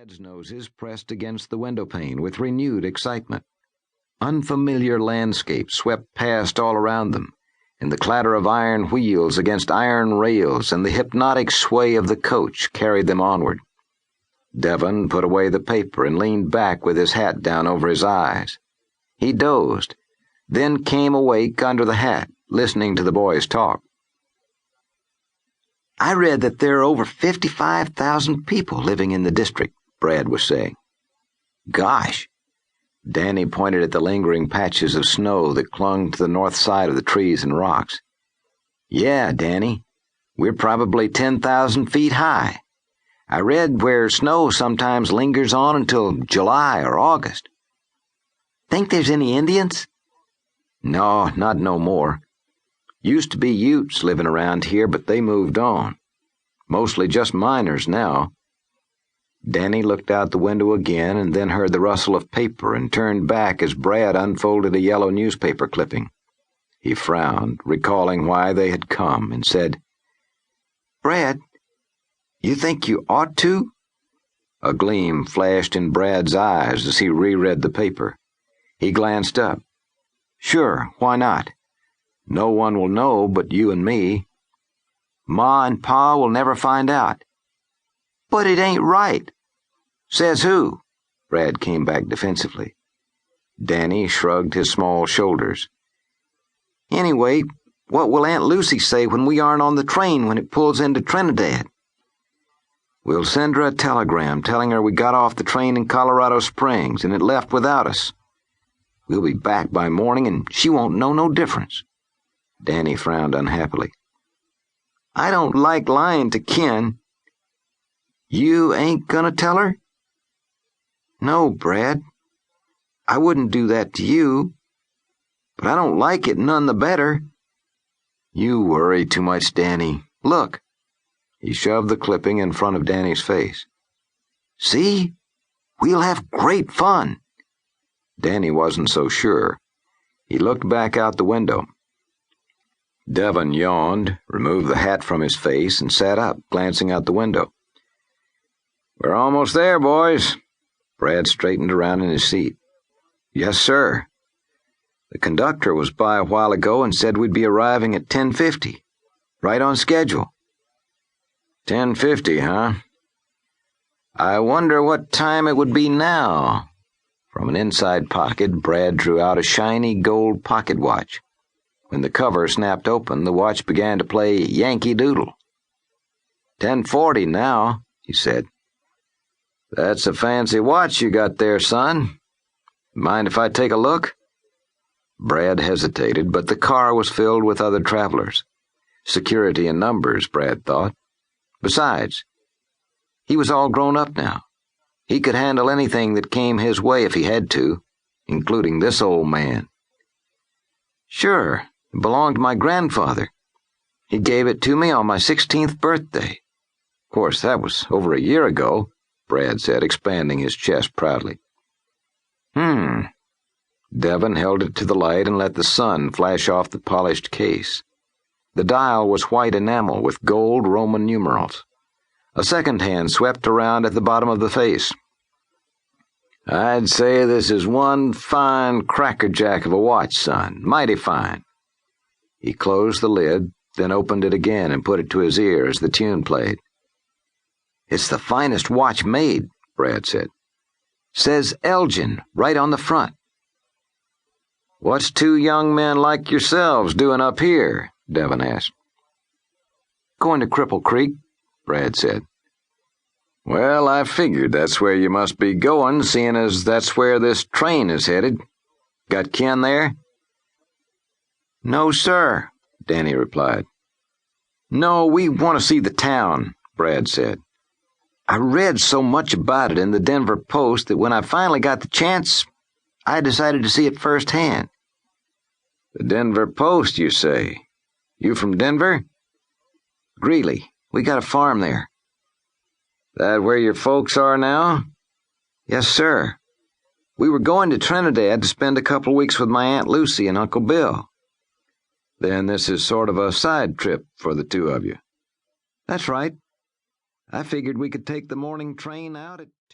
Brad's noses pressed against the windowpane with renewed excitement. Unfamiliar landscapes swept past all around them, and the clatter of iron wheels against iron rails and the hypnotic sway of the coach carried them onward. Devon put away the paper and leaned back with his hat down over his eyes. He dozed, then came awake under the hat, listening to the boys talk. I read that there are over 55,000 people living in the district, Brad was saying. Gosh. Danny pointed at the lingering patches of snow that clung to the north side of the trees and rocks. Yeah, Danny, we're probably 10,000 feet high. I read where snow sometimes lingers on until July or August. Think there's any Indians? No, not no more. Used to be Utes living around here, but they moved on. Mostly just miners now. Danny looked out the window again and then heard the rustle of paper and turned back as Brad unfolded a yellow newspaper clipping. He frowned, recalling why they had come, and said, Brad, you think you ought to? A gleam flashed in Brad's eyes as he reread the paper. He glanced up. Sure, why not? No one will know but you and me. Ma and Pa will never find out. But it ain't right. Says who? Brad came back defensively. Danny shrugged his small shoulders. Anyway, what will Aunt Lucy say when we aren't on the train when it pulls into Trinidad? We'll send her a telegram telling her we got off the train in Colorado Springs and it left without us. We'll be back by morning and she won't know no difference. Danny frowned unhappily. I don't like lying to Ken. You ain't gonna tell her? No, Brad. I wouldn't do that to you. But I don't like it none the better. You worry too much, Danny. Look. He shoved the clipping in front of Danny's face. See? We'll have great fun. Danny wasn't so sure. He looked back out the window. Devon yawned, removed the hat from his face, and sat up, glancing out the window. We're almost there, boys. Brad straightened around in his seat. Yes, sir. The conductor was by a while ago and said we'd be arriving at 10:50. Right on schedule. 10:50, huh? I wonder what time it would be now. From an inside pocket, Brad drew out a shiny gold pocket watch. When the cover snapped open, the watch began to play Yankee Doodle. 10:40 now, he said. That's a fancy watch you got there, son. Mind if I take a look? Brad hesitated, but the car was filled with other travelers. Security in numbers, Brad thought. Besides, he was all grown up now. He could handle anything that came his way if he had to, including this old man. Sure, it belonged to my grandfather. He gave it to me on my 16th birthday. Of course, that was over a year ago, Brad said, expanding his chest proudly. Devon held it to the light and let the sun flash off the polished case. The dial was white enamel with gold Roman numerals. A second hand swept around at the bottom of the face. I'd say this is one fine crackerjack of a watch, son. Mighty fine. He closed the lid, then opened it again and put it to his ear as the tune played. It's the finest watch made, Brad said. Says Elgin right on the front. What's two young men like yourselves doing up here? Devon asked. Going to Cripple Creek, Brad said. Well, I figured that's where you must be going, seeing as that's where this train is headed. Got Ken there? No, sir, Danny replied. No, we want to see the town, Brad said. I read so much about it in the Denver Post that when I finally got the chance, I decided to see it firsthand. The Denver Post, you say? You from Denver? Greeley. We got a farm there. That where your folks are now? Yes, sir. We were going to Trinidad to spend a couple of weeks with my Aunt Lucy and Uncle Bill. Then this is sort of a side trip for the two of you. That's right. I figured we could take the morning train out at